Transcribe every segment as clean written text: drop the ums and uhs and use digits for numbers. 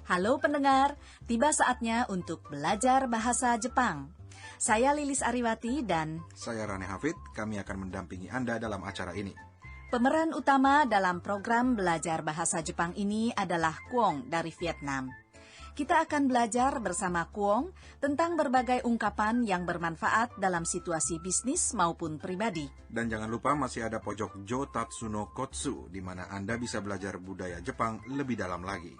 Halo pendengar, tiba saatnya untuk belajar bahasa Jepang. Saya Lilis Ariwati dan Saya Rane Hafid, kami akan mendampingi Anda dalam acara ini. pemeran utama dalam program belajar bahasa Jepang ini adalah Kwong dari Vietnam. Kita akan belajar bersama Kwong tentang berbagai ungkapan yang bermanfaat dalam situasi bisnis maupun pribadi. Dan jangan lupa masih ada pojok Jotatsu no Kotsu, di mana Anda bisa belajar budaya Jepang lebih dalam lagi.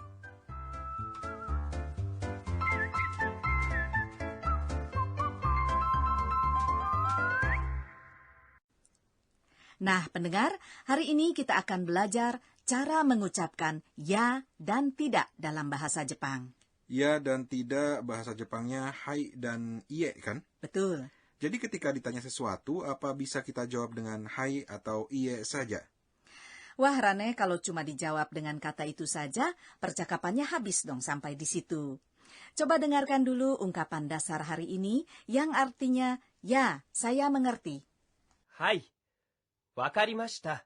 Nah, pendengar, hari ini kita akan belajar cara mengucapkan ya dan tidak dalam bahasa Jepang. Ya dan tidak, bahasa Jepangnya hai dan ie kan? Betul. Jadi ketika ditanya sesuatu, apa bisa kita jawab dengan hai atau ie saja? Wah, Rane, kalau cuma dijawab dengan kata itu saja, percakapannya habis dong sampai di situ. Coba dengarkan dulu ungkapan dasar hari ini yang artinya, ya, saya mengerti. はい、わかりました。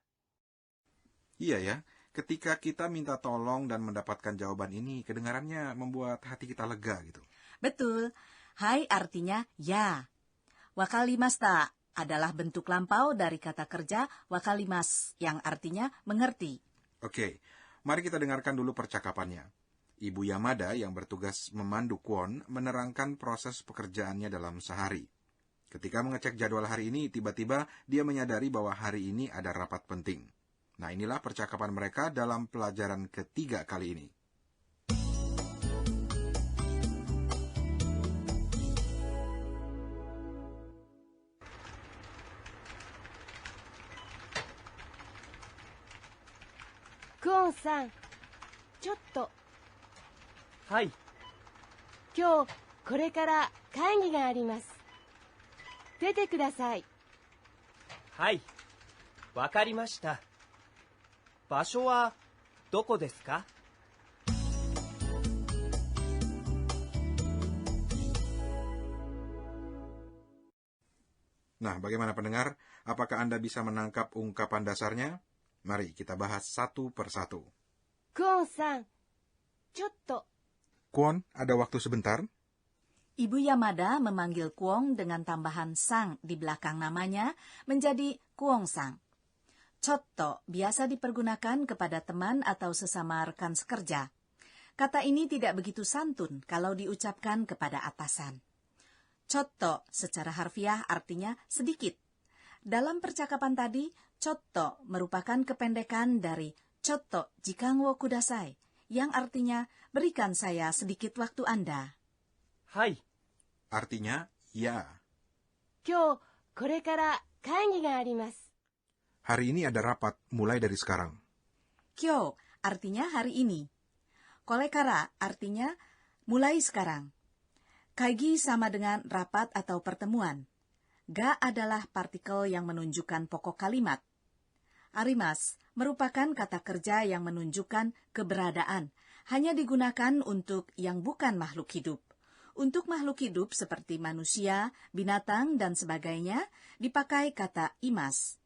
Iya ya, ketika kita minta tolong dan mendapatkan jawaban ini, kedengarannya membuat hati kita lega gitu. Betul, hai artinya ya. Wakalimashita adalah bentuk lampau dari kata kerja wakalimas yang artinya mengerti. Oke, mari kita dengarkan dulu percakapannya. Ibu Yamada yang bertugas memandu Kwon menerangkan proses pekerjaannya dalam sehari. Ketika mengecek jadwal hari ini, tiba-tiba dia menyadari bahwa hari ini ada rapat penting. Nah, inilah percakapan mereka dalam pelajaran ketiga kali ini. Kwonさん、ちょっと、はい、今日これから会議があります。出てください。はい、わかりました。場所はどこですか？ Nah, bagaimana pendengar? Apakah Anda bisa menangkap ungkapan dasarnya? Mari kita bahas satu persatu. クオンさん、ちょっと、 Kwon, ada waktu sebentar? Ibu Yamada memanggil Kwong dengan tambahan sang di belakang namanya menjadi Kwong-sang. Chotto biasa dipergunakan kepada teman atau sesama rekan sekerja. Kata ini tidak begitu santun kalau diucapkan kepada atasan. Chotto secara harfiah artinya sedikit. Dalam percakapan tadi, chotto merupakan kependekan dari chotto jikan wo kudasai, yang artinya berikan saya sedikit waktu Anda. はい、 Artinya, ya. 今日これから会議があります。 Hari ini ada rapat, mulai dari sekarang. Kyo artinya hari ini. Kolekara artinya mulai sekarang. Kaigi sama dengan rapat atau pertemuan. Ga adalah partikel yang menunjukkan pokok kalimat. Arimas merupakan kata kerja yang menunjukkan keberadaan, hanya digunakan untuk yang bukan makhluk hidup. Untuk makhluk hidup seperti manusia, binatang, dan sebagainya, dipakai kata imas.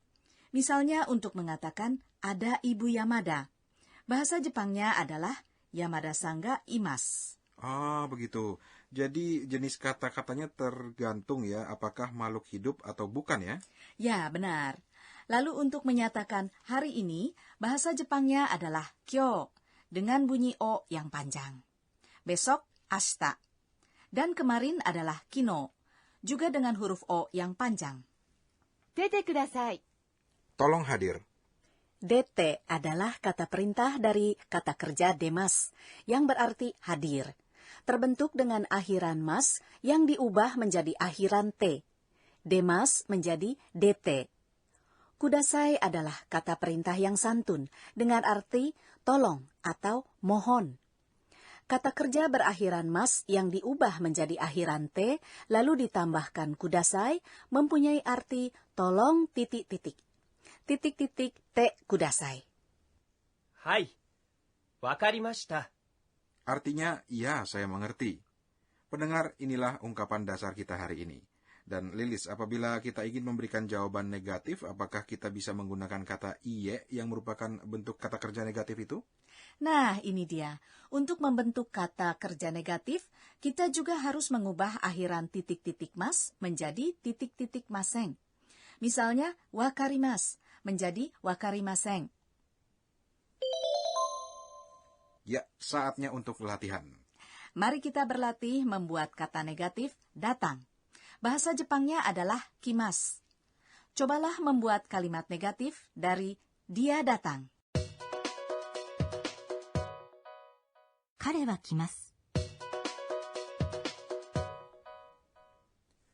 Misalnya untuk mengatakan ada Ibu Yamada. Bahasa Jepangnya adalah Yamada Sangga Imas. Ah, begitu. Jadi jenis kata-katanya tergantung ya, apakah makhluk hidup atau bukan ya? Ya, benar. Lalu untuk menyatakan hari ini, bahasa Jepangnya adalah kyo, dengan bunyi o yang panjang. Besok, ashita. Dan kemarin adalah kino, juga dengan huruf o yang panjang. 出てください。 Tolong hadir. Dete adalah kata perintah dari kata kerja demas, yang berarti hadir. Terbentuk dengan akhiran mas yang diubah menjadi akhiran t. Demas menjadi dt. Kudasai adalah kata perintah yang santun, dengan arti tolong atau mohon. Kata kerja berakhiran mas yang diubah menjadi akhiran t, lalu ditambahkan kudasai, mempunyai arti tolong titik-titik. Titik-titik te kudasai. はい、わかりました。 Artinya, ya, saya mengerti. Pendengar, inilah ungkapan dasar kita hari ini. Dan Lilis, apabila kita ingin memberikan jawaban negatif, apakah kita bisa menggunakan kata iye yang merupakan bentuk kata kerja negatif itu? Nah, ini dia. Untuk membentuk kata kerja negatif, kita juga harus mengubah akhiran titik-titik mas menjadi titik-titik maseng. Misalnya, wakarimas menjadi wakarimaseng. Ya, saatnya untuk latihan. Mari kita berlatih membuat kata negatif datang. Bahasa Jepangnya adalah kimas. Cobalah membuat kalimat negatif dari dia datang. 彼は来ます。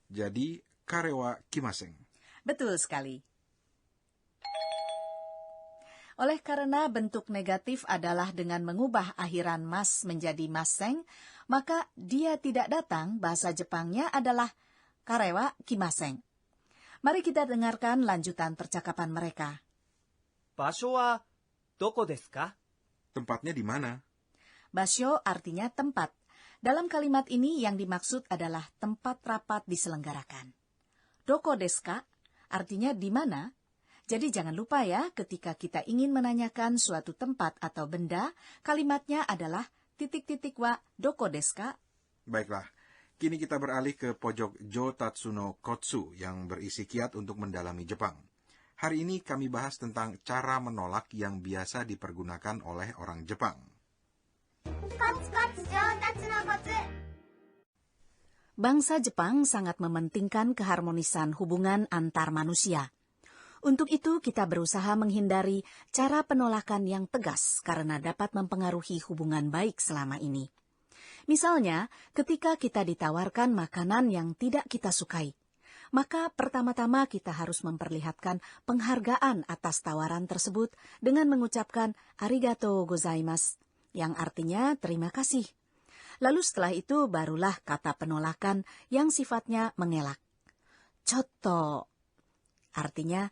Jadi, kare wa kimaseng. Betul sekali. Oleh karena bentuk negatif adalah dengan mengubah akhiran mas menjadi maseng, maka dia tidak datang, bahasa Jepangnya adalah karewa kimaseng. Mari kita dengarkan lanjutan percakapan mereka. 場所はどこですか？ Tempatnya di mana? Basyo artinya tempat. Dalam kalimat ini yang dimaksud adalah tempat rapat diselenggarakan. Doko desu ka artinya di mana. Jadi jangan lupa ya, ketika kita ingin menanyakan suatu tempat atau benda, kalimatnya adalah titik-titik wa doko desu ka. Baiklah, kini kita beralih ke pojok Jotatsu no Kotsu yang berisi kiat untuk mendalami Jepang. Hari ini kami bahas tentang cara menolak yang biasa dipergunakan oleh orang Jepang. Bangsa Jepang sangat mementingkan keharmonisan hubungan antar manusia. Untuk itu kita berusaha menghindari cara penolakan yang tegas karena dapat mempengaruhi hubungan baik selama ini. Misalnya, ketika kita ditawarkan makanan yang tidak kita sukai, maka pertama-tama kita harus memperlihatkan penghargaan atas tawaran tersebut dengan mengucapkan arigatou gozaimasu, yang artinya terima kasih. Lalu setelah itu barulah kata penolakan yang sifatnya mengelak. Chotto, artinya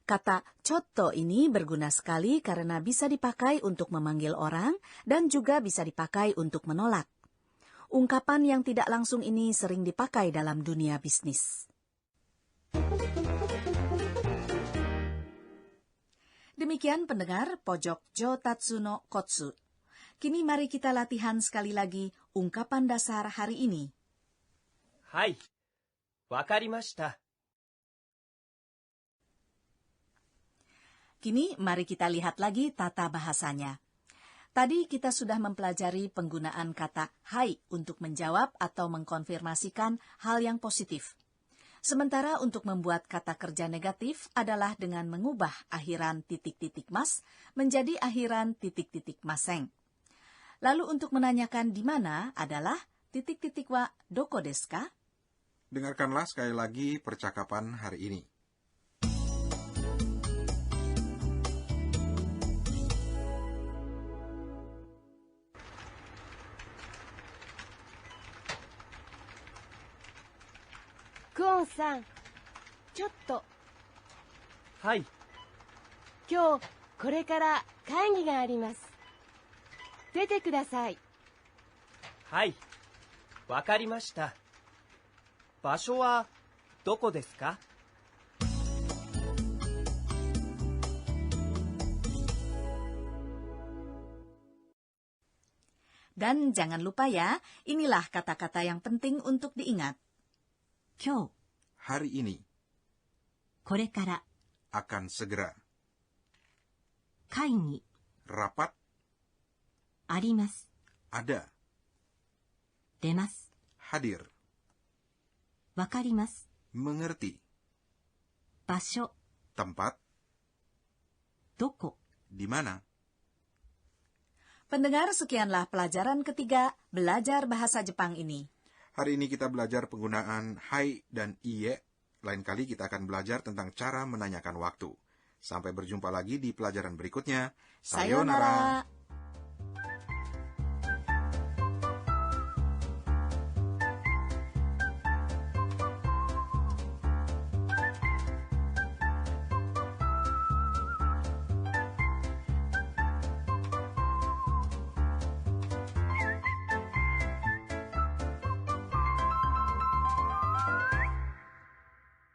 Kata chotto ini berguna sekali karena bisa dipakai untuk memanggil orang dan juga bisa dipakai untuk menolak. Ungkapan yang tidak langsung ini sering dipakai dalam dunia bisnis. Demikian pendengar pojok Jotatsu no Kotsu. Kini mari kita latihan sekali lagi ungkapan dasar hari ini. はい、わかりました。 Kini mari kita lihat lagi tata bahasanya. Tadi kita sudah mempelajari penggunaan kata hai untuk menjawab atau mengkonfirmasikan hal yang positif. Sementara untuk membuat kata kerja negatif adalah dengan mengubah akhiran titik-titik mas menjadi akhiran titik-titik maseng. Lalu untuk menanyakan di mana adalah titik-titik wa doko desu ka? Dengarkanlah sekali lagi percakapan hari ini. クオンさん、ちょっとはい、今日これから会議があります。出てください。はい、わかりました。場所はどこですか？ Dan jangan lupa ya, inilah kata-kata yang penting untuk diingat. 今日、 Hari ini これから akan segera 会議 rapat あります。 ada 出ます。 hadir わかります。 mengerti 場所 tempat どこ di mana. Pendengar, sekianlah pelajaran ketiga belajar bahasa Jepang ini. Hari ini kita belajar penggunaan hai dan iye. Lain kali kita akan belajar tentang cara menanyakan waktu. Sampai berjumpa lagi di pelajaran berikutnya. Sayonara.